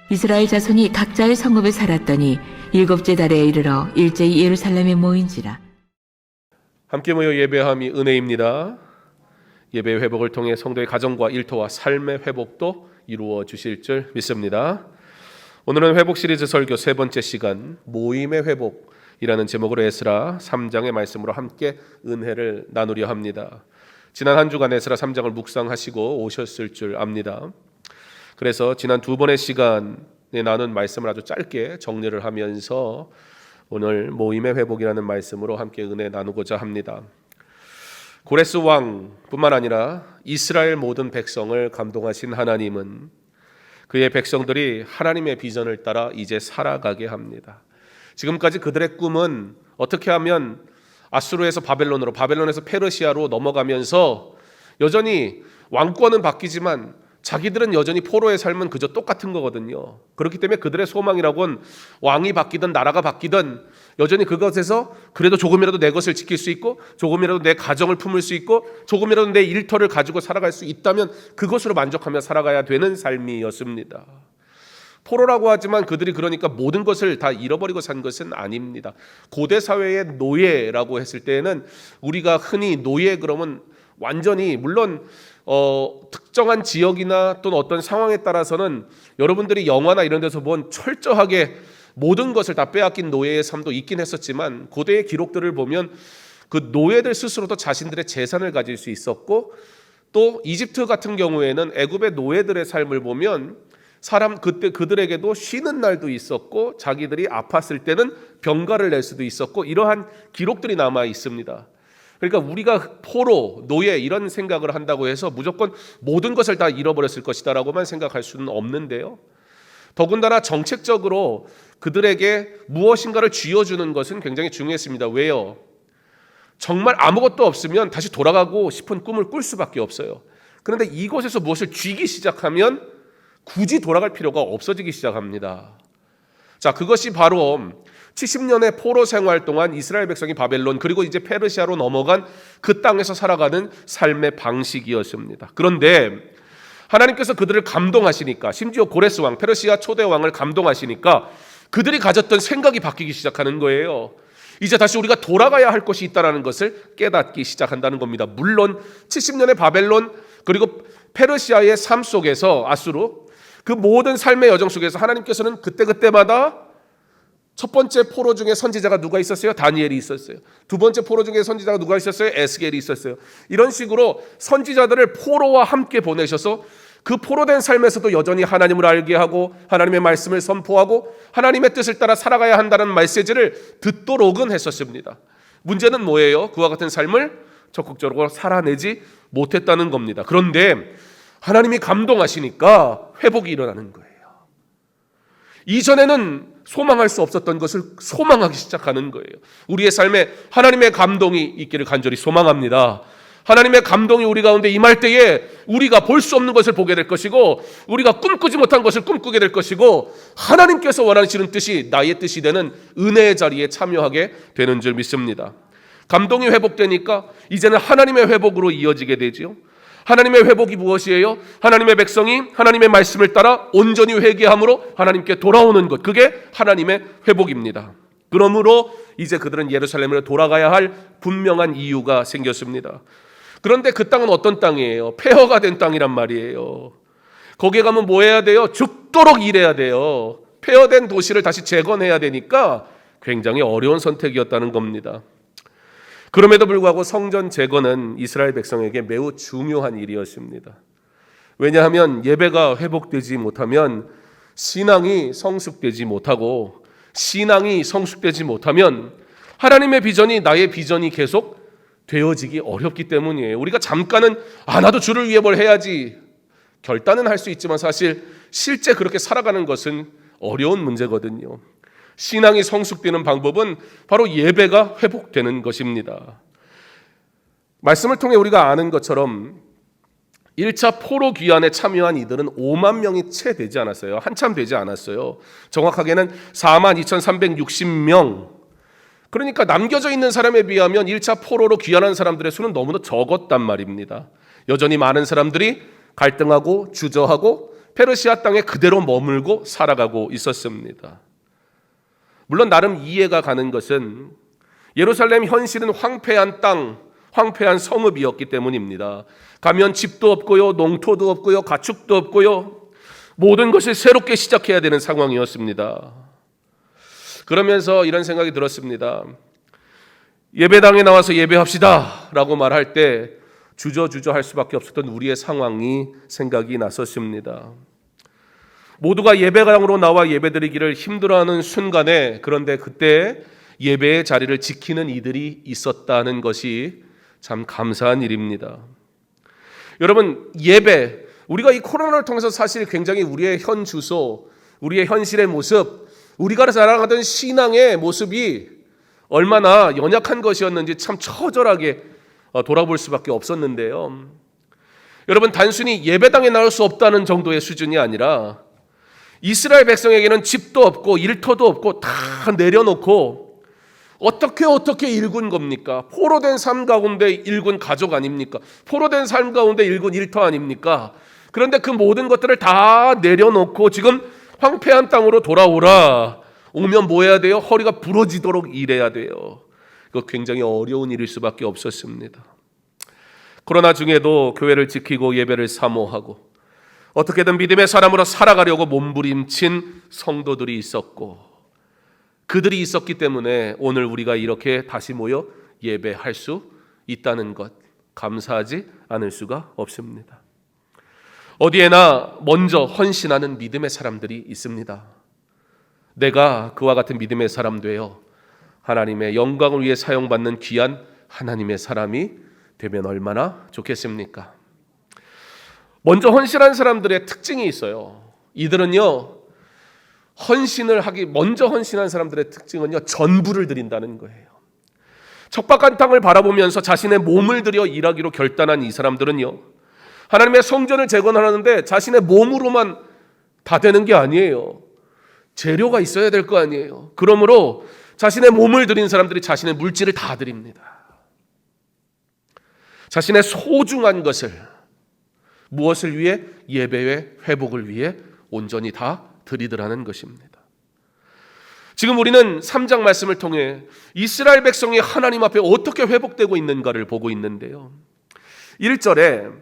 이스라엘 자손이 각자의 성읍에 살았더니 일곱째 달에 이르러 일제히 예루살렘에 모인지라. 함께 모여 예배함이 은혜입니다. 예배 회복을 통해 성도의 가정과 일터와 삶의 회복도 이루어 주실 줄 믿습니다. 오늘은 회복 시리즈 설교 세 번째 시간, 모임의 회복이라는 제목으로 에스라 3장의 말씀으로 함께 은혜를 나누려 합니다. 지난 한 주간 에스라 3장을 묵상하시고 오셨을 줄 압니다. 그래서 지난 두 번의 시간에 나눈 말씀을 아주 짧게 정리를 하면서 오늘 모임의 회복이라는 말씀으로 함께 은혜 나누고자 합니다. 고레스 왕뿐만 아니라 이스라엘 모든 백성을 감동하신 하나님은 그의 백성들이 하나님의 비전을 따라 이제 살아가게 합니다. 지금까지 그들의 꿈은 어떻게 하면 아수르에서 바벨론으로, 바벨론에서 페르시아로 넘어가면서 여전히 왕권은 바뀌지만 자기들은 여전히 포로의 삶은 그저 똑같은 거거든요. 그렇기 때문에 그들의 소망이라고는 왕이 바뀌든 나라가 바뀌든 여전히 그것에서 그래도 조금이라도 내 것을 지킬 수 있고 조금이라도 내 가정을 품을 수 있고 조금이라도 내 일터를 가지고 살아갈 수 있다면 그것으로 만족하며 살아가야 되는 삶이었습니다. 포로라고 하지만 그들이 그러니까 모든 것을 다 잃어버리고 산 것은 아닙니다. 고대 사회의 노예라고 했을 때에는 우리가 흔히 노예 그러면 완전히 물론 특정한 지역이나 또는 어떤 상황에 따라서는 여러분들이 영화나 이런 데서 본 철저하게 모든 것을 다 빼앗긴 노예의 삶도 있긴 했었지만 고대의 기록들을 보면 그 노예들 스스로도 자신들의 재산을 가질 수 있었고 또 이집트 같은 경우에는 애굽의 노예들의 삶을 보면 그때 그들에게도 쉬는 날도 있었고 자기들이 아팠을 때는 병가를 낼 수도 있었고 이러한 기록들이 남아 있습니다. 그러니까 우리가 포로, 노예 이런 생각을 한다고 해서 무조건 모든 것을 다 잃어버렸을 것이다라고만 생각할 수는 없는데요. 더군다나 정책적으로 그들에게 무엇인가를 쥐어주는 것은 굉장히 중요했습니다. 왜요? 정말 아무것도 없으면 다시 돌아가고 싶은 꿈을 꿀 수밖에 없어요. 그런데 이곳에서 무엇을 쥐기 시작하면 굳이 돌아갈 필요가 없어지기 시작합니다. 자, 그것이 바로 70년의 포로 생활 동안 이스라엘 백성이 바벨론 그리고 이제 페르시아로 넘어간 그 땅에서 살아가는 삶의 방식이었습니다. 그런데 하나님께서 그들을 감동하시니까 심지어 고레스 왕, 페르시아 초대 왕을 감동하시니까 그들이 가졌던 생각이 바뀌기 시작하는 거예요. 이제 다시 우리가 돌아가야 할 것이 있다는 것을 깨닫기 시작한다는 겁니다. 물론 70년의 바벨론 그리고 페르시아의 삶 속에서 아수르 그 모든 삶의 여정 속에서 하나님께서는 그때마다 첫 번째 포로 중에 선지자가 누가 있었어요? 다니엘이 있었어요. 두 번째 포로 중에 선지자가 누가 있었어요? 에스겔이 있었어요. 이런 식으로 선지자들을 포로와 함께 보내셔서 그 포로된 삶에서도 여전히 하나님을 알게 하고 하나님의 말씀을 선포하고 하나님의 뜻을 따라 살아가야 한다는 메시지를 듣도록은 했었습니다. 문제는 뭐예요? 그와 같은 삶을 적극적으로 살아내지 못했다는 겁니다. 그런데 하나님이 감동하시니까 회복이 일어나는 거예요. 이전에는 소망할 수 없었던 것을 소망하기 시작하는 거예요. 우리의 삶에 하나님의 감동이 있기를 간절히 소망합니다. 하나님의 감동이 우리 가운데 임할 때에 우리가 볼 수 없는 것을 보게 될 것이고 우리가 꿈꾸지 못한 것을 꿈꾸게 될 것이고 하나님께서 원하시는 뜻이 나의 뜻이 되는 은혜의 자리에 참여하게 되는 줄 믿습니다. 감동이 회복되니까 이제는 하나님의 회복으로 이어지게 되죠. 하나님의 회복이 무엇이에요? 하나님의 백성이 하나님의 말씀을 따라 온전히 회개함으로 하나님께 돌아오는 것, 그게 하나님의 회복입니다. 그러므로 이제 그들은 예루살렘으로 돌아가야 할 분명한 이유가 생겼습니다. 그런데 그 땅은 어떤 땅이에요? 폐허가 된 땅이란 말이에요. 거기에 가면 뭐 해야 돼요? 죽도록 일해야 돼요. 폐허된 도시를 다시 재건해야 되니까 굉장히 어려운 선택이었다는 겁니다. 그럼에도 불구하고 성전 재건은 이스라엘 백성에게 매우 중요한 일이었습니다. 왜냐하면 예배가 회복되지 못하면 신앙이 성숙되지 못하고 신앙이 성숙되지 못하면 하나님의 비전이 나의 비전이 계속 되어지기 어렵기 때문이에요. 우리가 잠깐은 나도 주를 위해 뭘 해야지 결단은 할 수 있지만 사실 실제 그렇게 살아가는 것은 어려운 문제거든요. 신앙이 성숙되는 방법은 바로 예배가 회복되는 것입니다. 말씀을 통해 우리가 아는 것처럼 1차 포로 귀환에 참여한 이들은 5만 명이 채 되지 않았어요. 한참 되지 않았어요. 정확하게는 42,360명. 그러니까 남겨져 있는 사람에 비하면 1차 포로로 귀환한 사람들의 수는 너무나 적었단 말입니다. 여전히 많은 사람들이 갈등하고 주저하고 페르시아 땅에 그대로 머물고 살아가고 있었습니다. 물론 나름 이해가 가는 것은 예루살렘 현실은 황폐한 땅, 황폐한 성읍이었기 때문입니다. 가면 집도 없고요, 농토도 없고요, 가축도 없고요, 모든 것을 새롭게 시작해야 되는 상황이었습니다. 그러면서 이런 생각이 들었습니다. 예배당에 나와서 예배합시다 라고 말할 때 주저주저 할 수밖에 없었던 우리의 상황이 생각이 났었습니다. 모두가 예배당으로 나와 예배드리기를 힘들어하는 순간에, 그런데 그때 예배의 자리를 지키는 이들이 있었다는 것이 참 감사한 일입니다. 여러분, 예배, 우리가 이 코로나를 통해서 사실 굉장히 우리의 현 주소, 우리의 현실의 모습, 우리가 살아가던 신앙의 모습이 얼마나 연약한 것이었는지 참 처절하게 돌아볼 수밖에 없었는데요. 여러분, 단순히 예배당에 나올 수 없다는 정도의 수준이 아니라 이스라엘 백성에게는 집도 없고 일터도 없고 다 내려놓고 어떻게 일군 겁니까? 포로된 삶 가운데 일군 가족 아닙니까? 포로된 삶 가운데 일군 일터 아닙니까? 그런데 그 모든 것들을 다 내려놓고 지금 황폐한 땅으로 돌아오라. 오면 뭐 해야 돼요? 허리가 부러지도록 일해야 돼요. 이거 굉장히 어려운 일일 수밖에 없었습니다. 코로나 중에도 교회를 지키고 예배를 사모하고 어떻게든 믿음의 사람으로 살아가려고 몸부림친 성도들이 있었고, 그들이 있었기 때문에 오늘 우리가 이렇게 다시 모여 예배할 수 있다는 것, 감사하지 않을 수가 없습니다. 어디에나 먼저 헌신하는 믿음의 사람들이 있습니다. 내가 그와 같은 믿음의 사람 되어 하나님의 영광을 위해 사용받는 귀한 하나님의 사람이 되면 얼마나 좋겠습니까? 먼저 헌신한 사람들의 특징이 있어요. 이들은요, 먼저 헌신한 사람들의 특징은요, 전부를 드린다는 거예요. 척박한 땅을 바라보면서 자신의 몸을 들여 일하기로 결단한 이 사람들은요, 하나님의 성전을 재건하는데 자신의 몸으로만 다 되는 게 아니에요. 재료가 있어야 될 거 아니에요. 그러므로 자신의 몸을 드린 사람들이 자신의 물질을 다 드립니다. 자신의 소중한 것을, 무엇을 위해? 예배의 회복을 위해 온전히 다 드리더라는 것입니다. 지금 우리는 3장 말씀을 통해 이스라엘 백성이 하나님 앞에 어떻게 회복되고 있는가를 보고 있는데요. 1절에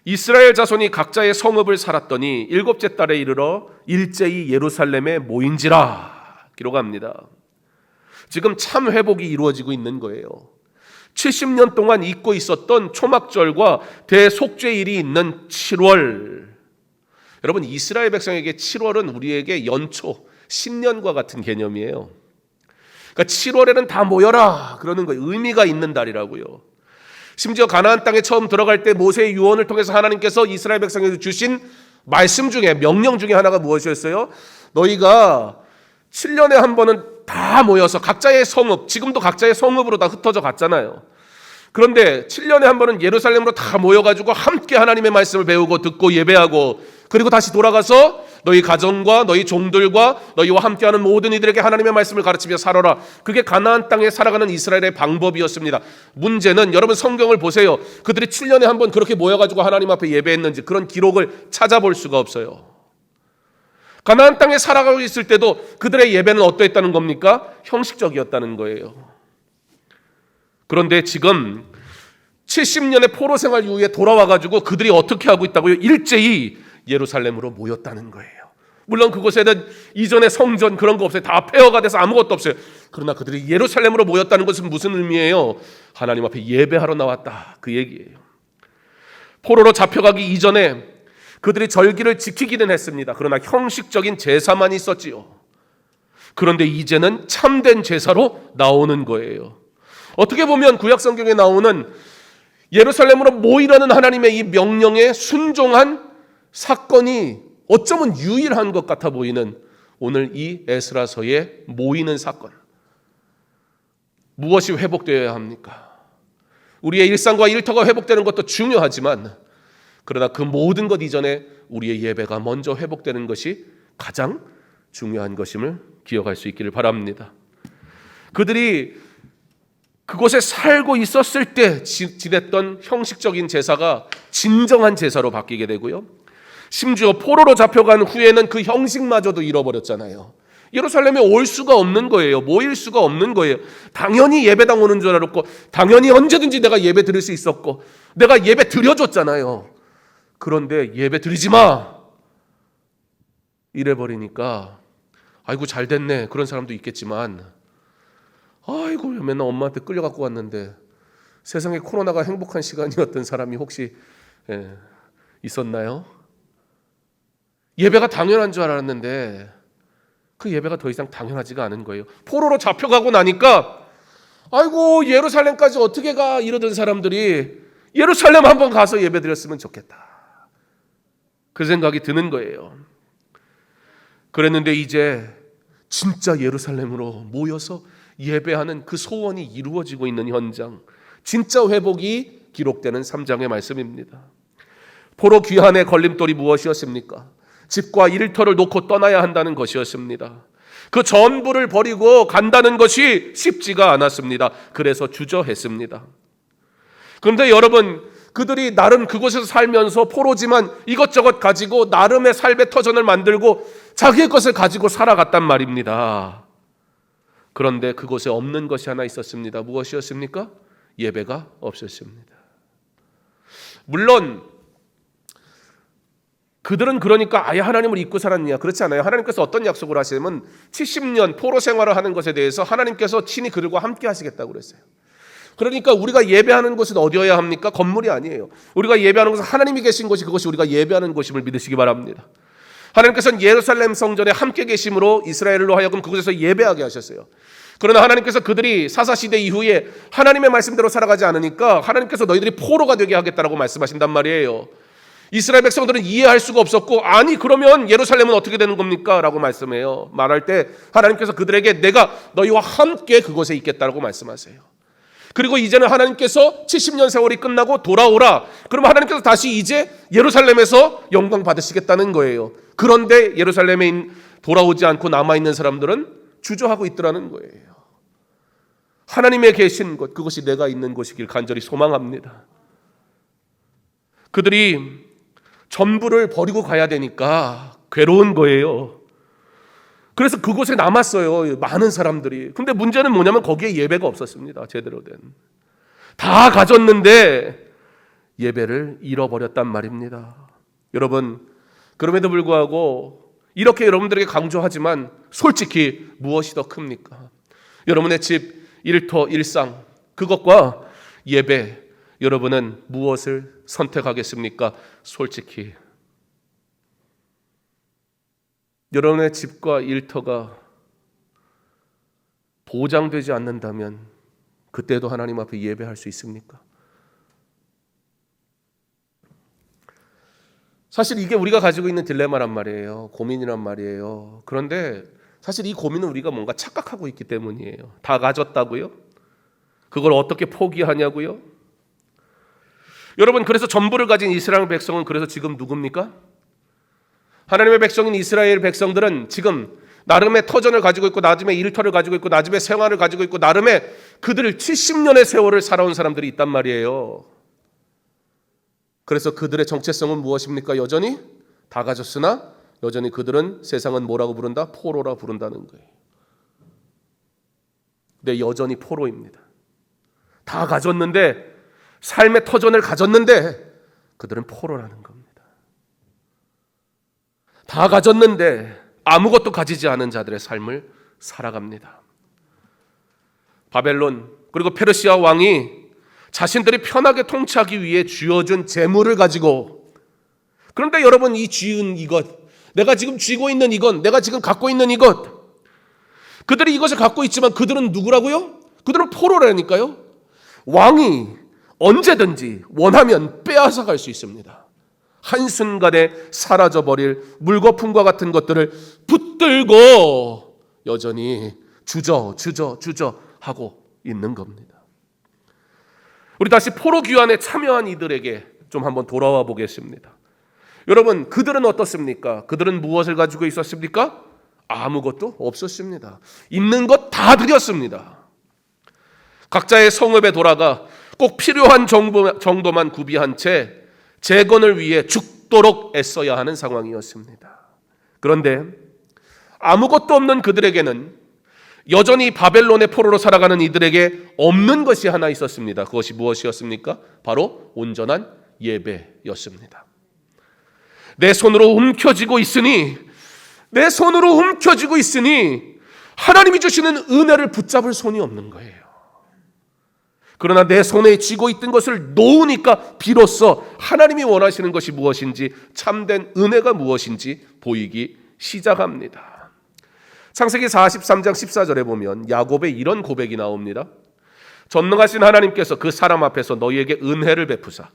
이스라엘 자손이 각자의 성읍을 살았더니 7째 달에 이르러 일제히 예루살렘에 모인지라 기록합니다. 지금 참 회복이 이루어지고 있는 거예요. 70년 동안 잊고 있었던 초막절과 대속죄일이 있는 7월. 여러분, 이스라엘 백성에게 7월은 우리에게 연초, 신년과 같은 개념이에요. 그러니까 7월에는 다 모여라 그러는 거예요. 의미가 있는 달이라고요. 심지어 가나안 땅에 처음 들어갈 때 모세의 유언을 통해서 하나님께서 이스라엘 백성에게 주신 말씀 중에, 명령 중에 하나가 무엇이었어요? 너희가 7년에 한 번은 다 모여서 각자의 성읍, 지금도 각자의 성읍으로 다 흩어져 갔잖아요. 그런데 7년에 한 번은 예루살렘으로 다 모여가지고 함께 하나님의 말씀을 배우고 듣고 예배하고, 그리고 다시 돌아가서 너희 가정과 너희 종들과 너희와 함께하는 모든 이들에게 하나님의 말씀을 가르치며 살아라. 그게 가나안 땅에 살아가는 이스라엘의 방법이었습니다. 문제는 여러분 성경을 보세요. 그들이 7년에 한 번 그렇게 모여가지고 하나님 앞에 예배했는지 그런 기록을 찾아볼 수가 없어요. 가나안 땅에 살아가고 있을 때도 그들의 예배는 어떠했다는 겁니까? 형식적이었다는 거예요. 그런데 지금 70년의 포로 생활 이후에 돌아와가지고 그들이 어떻게 하고 있다고요? 일제히 예루살렘으로 모였다는 거예요. 물론 그곳에는 이전의 성전 그런 거 없어요. 다 폐허가 돼서 아무것도 없어요. 그러나 그들이 예루살렘으로 모였다는 것은 무슨 의미예요? 하나님 앞에 예배하러 나왔다, 그 얘기예요. 포로로 잡혀가기 이전에 그들이 절기를 지키기는 했습니다. 그러나 형식적인 제사만 있었지요. 그런데 이제는 참된 제사로 나오는 거예요. 어떻게 보면 구약 성경에 나오는 예루살렘으로 모이라는 하나님의 이 명령에 순종한 사건이 어쩌면 유일한 것 같아 보이는 오늘 이 에스라서의 모이는 사건. 무엇이 회복되어야 합니까? 우리의 일상과 일터가 회복되는 것도 중요하지만, 그러나 그 모든 것 이전에 우리의 예배가 먼저 회복되는 것이 가장 중요한 것임을 기억할 수 있기를 바랍니다. 그들이 그곳에 살고 있었을 때 지냈던 형식적인 제사가 진정한 제사로 바뀌게 되고요. 심지어 포로로 잡혀간 후에는 그 형식마저도 잃어버렸잖아요. 예루살렘에 올 수가 없는 거예요. 모일 수가 없는 거예요. 당연히 예배당 오는 줄 알았고, 당연히 언제든지 내가 예배 드릴 수 있었고, 내가 예배 드려줬잖아요. 그런데 예배 드리지 마! 이래버리니까 아이고 잘 됐네, 그런 사람도 있겠지만, 아이고 맨날 엄마한테 끌려갖고 왔는데 세상에 코로나가 행복한 시간이었던 사람이 혹시 있었나요? 예배가 당연한 줄 알았는데 그 예배가 더 이상 당연하지가 않은 거예요. 포로로 잡혀가고 나니까 아이고 예루살렘까지 어떻게 가, 이러던 사람들이 예루살렘 한번 가서 예배 드렸으면 좋겠다, 그 생각이 드는 거예요. 그랬는데 이제 진짜 예루살렘으로 모여서 예배하는 그 소원이 이루어지고 있는 현장, 진짜 회복이 기록되는 3장의 말씀입니다. 포로 귀환의 걸림돌이 무엇이었습니까? 집과 일터를 놓고 떠나야 한다는 것이었습니다. 그 전부를 버리고 간다는 것이 쉽지가 않았습니다. 그래서 주저했습니다. 그런데 여러분, 그들이 나름 그곳에서 살면서 포로지만 이것저것 가지고 나름의 삶의 터전을 만들고 자기의 것을 가지고 살아갔단 말입니다. 그런데 그곳에 없는 것이 하나 있었습니다. 무엇이었습니까? 예배가 없었습니다. 물론 그들은 그러니까 아예 하나님을 잊고 살았느냐? 그렇지 않아요. 하나님께서 어떤 약속을 하시냐면 70년 포로 생활을 하는 것에 대해서 하나님께서 친히 그들과 함께 하시겠다고 그랬어요. 그러니까 우리가 예배하는 곳은 어디여야 합니까? 건물이 아니에요. 우리가 예배하는 곳은 하나님이 계신 곳이, 그것이 우리가 예배하는 곳임을 믿으시기 바랍니다. 하나님께서는 예루살렘 성전에 함께 계심으로 이스라엘로 하여금 그곳에서 예배하게 하셨어요. 그러나 하나님께서 그들이 사사시대 이후에 하나님의 말씀대로 살아가지 않으니까 하나님께서 너희들이 포로가 되게 하겠다라고 말씀하신단 말이에요. 이스라엘 백성들은 이해할 수가 없었고, 아니 그러면 예루살렘은 어떻게 되는 겁니까? 라고 말씀해요. 말할 때 하나님께서 그들에게 내가 너희와 함께 그곳에 있겠다라고 말씀하세요. 그리고 이제는 하나님께서 70년 세월이 끝나고 돌아오라. 그러면 하나님께서 다시 이제 예루살렘에서 영광 받으시겠다는 거예요. 그런데 예루살렘에 돌아오지 않고 남아있는 사람들은 주저하고 있더라는 거예요. 하나님의 계신 곳, 그것이 내가 있는 곳이길 간절히 소망합니다. 그들이 전부를 버리고 가야 되니까 괴로운 거예요. 그래서 그곳에 남았어요, 많은 사람들이. 근데 문제는 뭐냐면 거기에 예배가 없었습니다. 제대로 된. 다 가졌는데 예배를 잃어버렸단 말입니다. 여러분, 그럼에도 불구하고 이렇게 여러분들에게 강조하지만 솔직히 무엇이 더 큽니까? 여러분의 집, 일터, 일상, 그것과 예배, 여러분은 무엇을 선택하겠습니까? 솔직히 여러분의 집과 일터가 보장되지 않는다면 그때도 하나님 앞에 예배할 수 있습니까? 사실 이게 우리가 가지고 있는 딜레마란 말이에요. 고민이란 말이에요. 그런데 사실 이 고민은 우리가 뭔가 착각하고 있기 때문이에요. 다 가졌다고요? 그걸 어떻게 포기하냐고요? 여러분, 그래서 전부를 가진 이스라엘 백성은 그래서 지금 누굽니까? 하나님의 백성인 이스라엘 백성들은 지금 나름의 터전을 가지고 있고 나름의 일터를 가지고 있고 나름의 생활을 가지고 있고 나름의 그들 70년의 세월을 살아온 사람들이 있단 말이에요. 그래서 그들의 정체성은 무엇입니까? 여전히 다 가졌으나 여전히 그들은 세상은 뭐라고 부른다? 포로라 부른다는 거예요. 근데 여전히 포로입니다. 다 가졌는데, 삶의 터전을 가졌는데 그들은 포로라는 겁니다. 다 가졌는데 아무것도 가지지 않은 자들의 삶을 살아갑니다. 바벨론 그리고 페르시아 왕이 자신들이 편하게 통치하기 위해 쥐어준 재물을 가지고, 그런데 여러분, 이 쥐은 이것, 내가 지금 쥐고 있는 이것, 내가 지금 갖고 있는 이것, 그들이 이것을 갖고 있지만 그들은 누구라고요? 그들은 포로라니까요. 왕이 언제든지 원하면 빼앗아 갈 수 있습니다. 한순간에 사라져버릴 물거품과 같은 것들을 붙들고 여전히 주저 하고 있는 겁니다. 우리 다시 포로 귀환에 참여한 이들에게 좀 한번 돌아와 보겠습니다. 여러분, 그들은 어떻습니까? 그들은 무엇을 가지고 있었습니까? 아무것도 없었습니다. 있는 것 다 드렸습니다. 각자의 성읍에 돌아가 꼭 필요한 정도만 구비한 채 재건을 위해 죽도록 애써야 하는 상황이었습니다. 그런데 아무것도 없는 그들에게는 여전히 바벨론의 포로로 살아가는 이들에게 없는 것이 하나 있었습니다. 그것이 무엇이었습니까? 바로 온전한 예배였습니다. 내 손으로 움켜쥐고 있으니 하나님이 주시는 은혜를 붙잡을 손이 없는 거예요. 그러나 내 손에 쥐고 있던 것을 놓으니까 비로소 하나님이 원하시는 것이 무엇인지, 참된 은혜가 무엇인지 보이기 시작합니다. 창세기 43장 14절에 보면 야곱의 이런 고백이 나옵니다. 전능하신 하나님께서 그 사람 앞에서 너희에게 은혜를 베푸사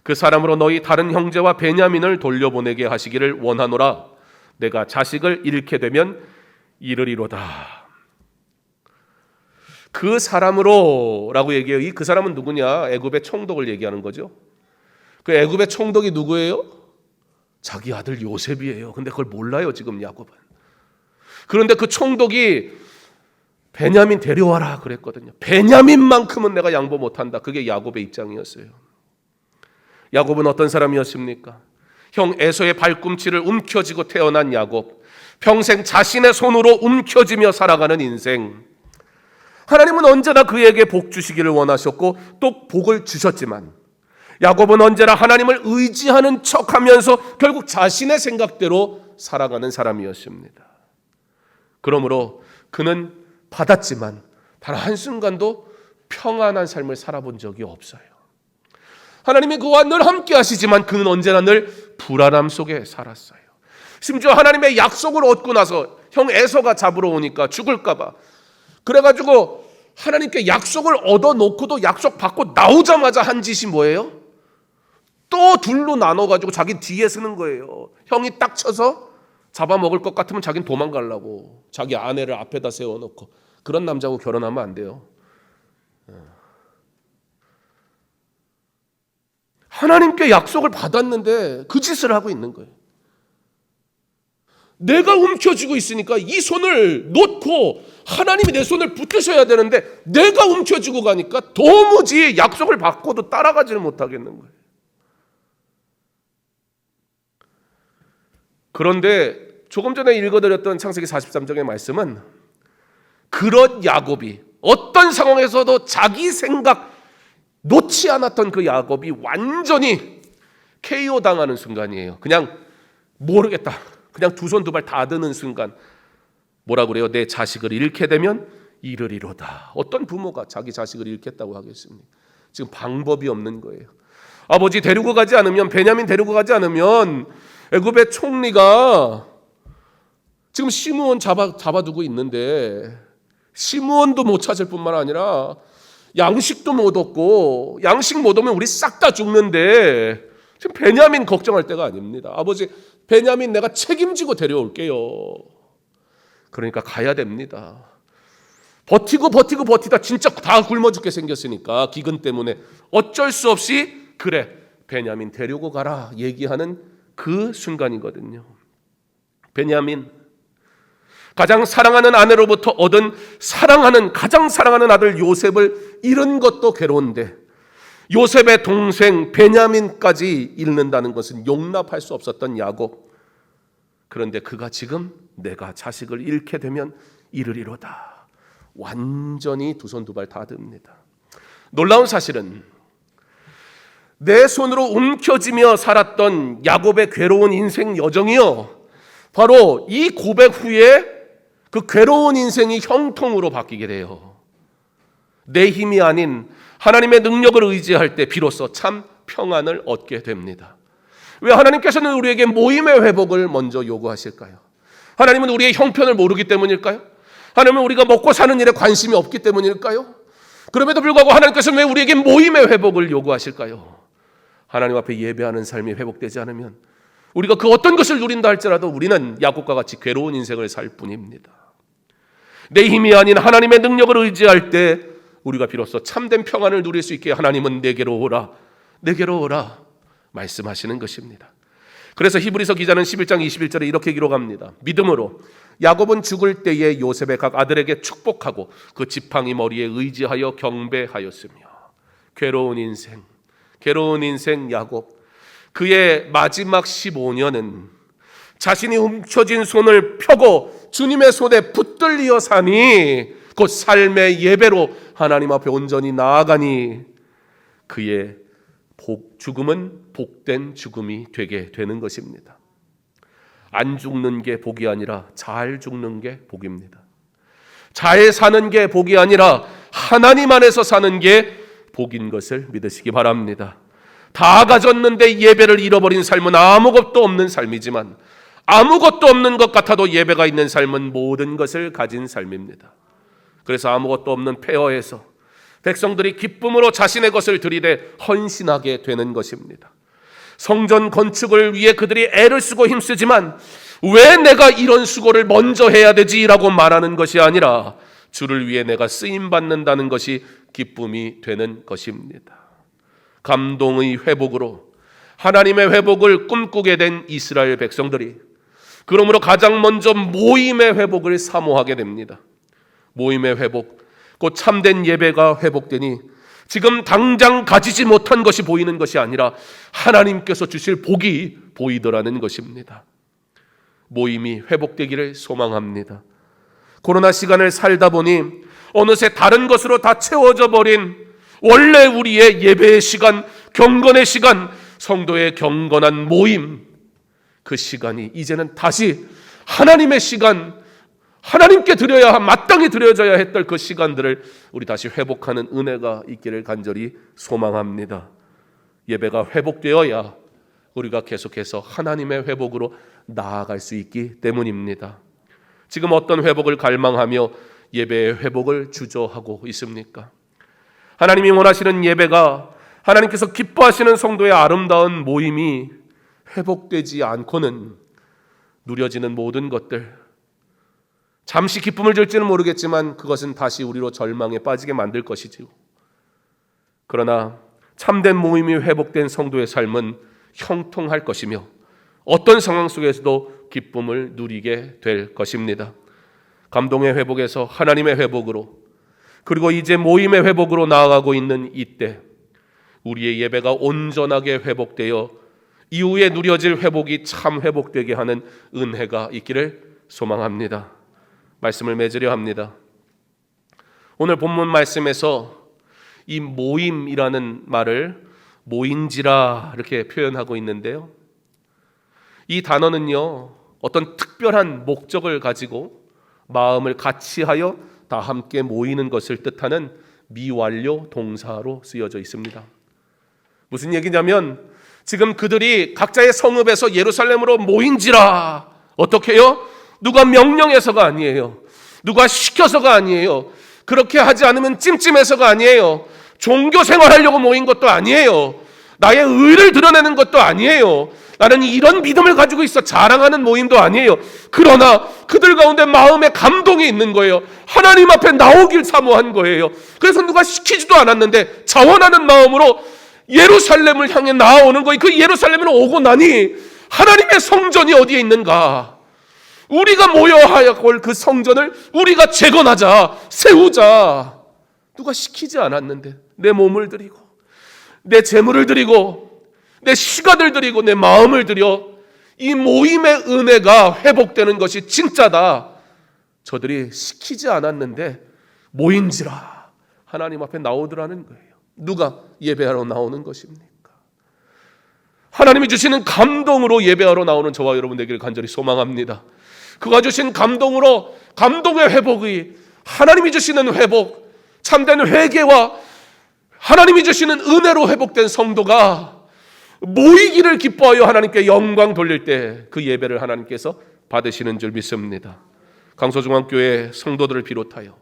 그 사람으로 너희 다른 형제와 베냐민을 돌려보내게 하시기를 원하노라. 내가 자식을 잃게 되면 이르리로다. 그 사람으로 라고 얘기해요. 그 사람은 누구냐? 애굽의 총독을 얘기하는 거죠. 그 애굽의 총독이 누구예요? 자기 아들 요셉이에요. 근데 그걸 몰라요, 지금 야곱은. 그런데 그 총독이 베냐민 데려와라 그랬거든요. 베냐민만큼은 내가 양보 못한다. 그게 야곱의 입장이었어요. 야곱은 어떤 사람이었습니까? 형 에서의 발꿈치를 움켜쥐고 태어난 야곱. 평생 자신의 손으로 움켜쥐며 살아가는 인생. 하나님은 언제나 그에게 복 주시기를 원하셨고 또 복을 주셨지만 야곱은 언제나 하나님을 의지하는 척하면서 결국 자신의 생각대로 살아가는 사람이었습니다. 그러므로 그는 받았지만 단 한순간도 평안한 삶을 살아본 적이 없어요. 하나님이 그와 늘 함께 하시지만 그는 언제나 늘 불안함 속에 살았어요. 심지어 하나님의 약속을 얻고 나서 형 에서가 잡으러 오니까 죽을까 봐 그래가지고 하나님께 약속을 얻어놓고도 약속 받고 나오자마자 한 짓이 뭐예요? 또 둘로 나눠가지고 자기 뒤에 서는 거예요. 형이 딱 쳐서 잡아먹을 것 같으면 자기는 도망가려고 자기 아내를 앞에다 세워놓고. 그런 남자하고 결혼하면 안 돼요. 하나님께 약속을 받았는데 그 짓을 하고 있는 거예요. 내가 움켜쥐고 있으니까 이 손을 놓고 하나님이 내 손을 붙드셔야 되는데 내가 움켜쥐고 가니까 도무지 약속을 받고도 따라가지를 못하겠는 거예요. 그런데 조금 전에 읽어드렸던 창세기 43장의 말씀은 그런 야곱이 어떤 상황에서도 자기 생각 놓지 않았던 그 야곱이 완전히 KO 당하는 순간이에요. 그냥 모르겠다. 그냥 두 손 두 발 다 드는 순간 뭐라 그래요? 내 자식을 잃게 되면 이르리로다. 어떤 부모가 자기 자식을 잃겠다고 하겠습니까? 지금 방법이 없는 거예요. 아버지 데리고 가지 않으면, 베냐민 데리고 가지 않으면 애굽의 총리가 지금 시므온 잡아두고 있는데 시므온도 못 찾을 뿐만 아니라 양식도 못 얻고 양식 못 오면 우리 싹 다 죽는데 지금 베냐민 걱정할 때가 아닙니다. 아버지 베냐민 내가 책임지고 데려올게요. 그러니까 가야 됩니다. 버티다 진짜 다 굶어 죽게 생겼으니까 기근 때문에 어쩔 수 없이 그래 베냐민 데리고 가라 얘기하는 그 순간이거든요. 베냐민 가장 사랑하는 아내로부터 얻은 가장 사랑하는 아들 요셉을 잃은 것도 괴로운데 요셉의 동생 베냐민까지 잃는다는 것은 용납할 수 없었던 야곱. 그런데 그가 지금 내가 자식을 잃게 되면 이르리로다. 완전히 두 손 두 발 다 듭니다. 놀라운 사실은 내 손으로 움켜쥐며 살았던 야곱의 괴로운 인생 여정이요, 바로 이 고백 후에 그 괴로운 인생이 형통으로 바뀌게 돼요. 내 힘이 아닌 하나님의 능력을 의지할 때 비로소 참 평안을 얻게 됩니다. 왜 하나님께서는 우리에게 모임의 회복을 먼저 요구하실까요? 하나님은 우리의 형편을 모르기 때문일까요? 하나님은 우리가 먹고 사는 일에 관심이 없기 때문일까요? 그럼에도 불구하고 하나님께서는 왜 우리에게 모임의 회복을 요구하실까요? 하나님 앞에 예배하는 삶이 회복되지 않으면 우리가 그 어떤 것을 누린다 할지라도 우리는 야곱과 같이 괴로운 인생을 살 뿐입니다. 내 힘이 아닌 하나님의 능력을 의지할 때 우리가 비로소 참된 평안을 누릴 수 있게 하나님은 내게로 오라 말씀하시는 것입니다. 그래서 히브리서 기자는 11장 21절에 이렇게 기록합니다. 믿음으로 야곱은 죽을 때에 요셉의 각 아들에게 축복하고 그 지팡이 머리에 의지하여 경배하였으며. 괴로운 인생 야곱, 그의 마지막 15년은 자신이 움켜쥔 손을 펴고 주님의 손에 붙들리어 사니, 곧 삶의 예배로 하나님 앞에 온전히 나아가니 그의 죽음은 복된 죽음이 되게 되는 것입니다. 안 죽는 게 복이 아니라 잘 죽는 게 복입니다. 잘 사는 게 복이 아니라 하나님 안에서 사는 게 복인 것을 믿으시기 바랍니다. 다 가졌는데 예배를 잃어버린 삶은 아무것도 없는 삶이지만, 아무것도 없는 것 같아도 예배가 있는 삶은 모든 것을 가진 삶입니다. 그래서 아무것도 없는 폐허에서 백성들이 기쁨으로 자신의 것을 들이대 헌신하게 되는 것입니다. 성전 건축을 위해 그들이 애를 쓰고 힘쓰지만 왜 내가 이런 수고를 먼저 해야 되지라고 말하는 것이 아니라 주를 위해 내가 쓰임받는다는 것이 기쁨이 되는 것입니다. 감동의 회복으로 하나님의 회복을 꿈꾸게 된 이스라엘 백성들이 그러므로 가장 먼저 모임의 회복을 사모하게 됩니다. 모임의 회복, 곧 참된 예배가 회복되니 지금 당장 가지지 못한 것이 보이는 것이 아니라 하나님께서 주실 복이 보이더라는 것입니다. 모임이 회복되기를 소망합니다. 코로나 시간을 살다 보니 어느새 다른 것으로 다 채워져 버린 원래 우리의 예배의 시간, 경건의 시간, 성도의 경건한 모임, 그 시간이 이제는 다시 하나님의 시간, 하나님께 마땅히 드려져야 했던 그 시간들을 우리 다시 회복하는 은혜가 있기를 간절히 소망합니다. 예배가 회복되어야 우리가 계속해서 하나님의 회복으로 나아갈 수 있기 때문입니다. 지금 어떤 회복을 갈망하며 예배의 회복을 주저하고 있습니까? 하나님이 원하시는 예배가, 하나님께서 기뻐하시는 성도의 아름다운 모임이 회복되지 않고는 누려지는 모든 것들, 잠시 기쁨을 줄지는 모르겠지만 그것은 다시 우리로 절망에 빠지게 만들 것이지요. 그러나 참된 모임이 회복된 성도의 삶은 형통할 것이며 어떤 상황 속에서도 기쁨을 누리게 될 것입니다. 감동의 회복에서 하나님의 회복으로, 그리고 이제 모임의 회복으로 나아가고 있는 이때 우리의 예배가 온전하게 회복되어 이후에 누려질 회복이 참 회복되게 하는 은혜가 있기를 소망합니다. 말씀을 맺으려 합니다. 오늘 본문 말씀에서 이 모임이라는 말을 모인지라 이렇게 표현하고 있는데요, 이 단어는요 어떤 특별한 목적을 가지고 마음을 같이하여 다 함께 모이는 것을 뜻하는 미완료 동사로 쓰여져 있습니다. 무슨 얘기냐면 지금 그들이 각자의 성읍에서 예루살렘으로 모인지라, 어떻게 해요? 누가 명령해서가 아니에요. 누가 시켜서가 아니에요. 그렇게 하지 않으면 찜찜해서가 아니에요. 종교 생활하려고 모인 것도 아니에요. 나의 의를 드러내는 것도 아니에요. 나는 이런 믿음을 가지고 있어 자랑하는 모임도 아니에요. 그러나 그들 가운데 마음에 감동이 있는 거예요. 하나님 앞에 나오길 사모한 거예요. 그래서 누가 시키지도 않았는데 자원하는 마음으로 예루살렘을 향해 나아오는 거예요. 그 예루살렘으로 오고 나니 하나님의 성전이 어디에 있는가? 우리가 모여야 할 그 성전을 우리가 재건하자, 세우자. 누가 시키지 않았는데 내 몸을 드리고 내 재물을 드리고 내 시간을 드리고 내 마음을 드려 이 모임의 은혜가 회복되는 것이 진짜다. 저들이 시키지 않았는데 모인지라 하나님 앞에 나오더라는 거예요. 누가 예배하러 나오는 것입니까? 하나님이 주시는 감동으로 예배하러 나오는 저와 여러분 되기를 간절히 소망합니다. 그가 주신 감동으로, 감동의 회복이, 하나님이 주시는 회복, 참된 회개와 하나님이 주시는 은혜로 회복된 성도가 모이기를 기뻐하여 하나님께 영광 돌릴 때 그 예배를 하나님께서 받으시는 줄 믿습니다. 강서중앙교회 성도들을 비롯하여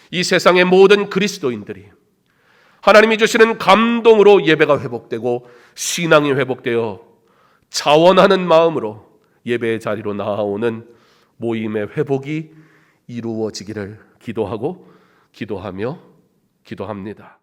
이 세상의 모든 그리스도인들이 하나님이 주시는 감동으로 예배가 회복되고 신앙이 회복되어 자원하는 마음으로 예배의 자리로 나아오는 모임의 회복이 이루어지기를 기도하고 기도하며 기도합니다.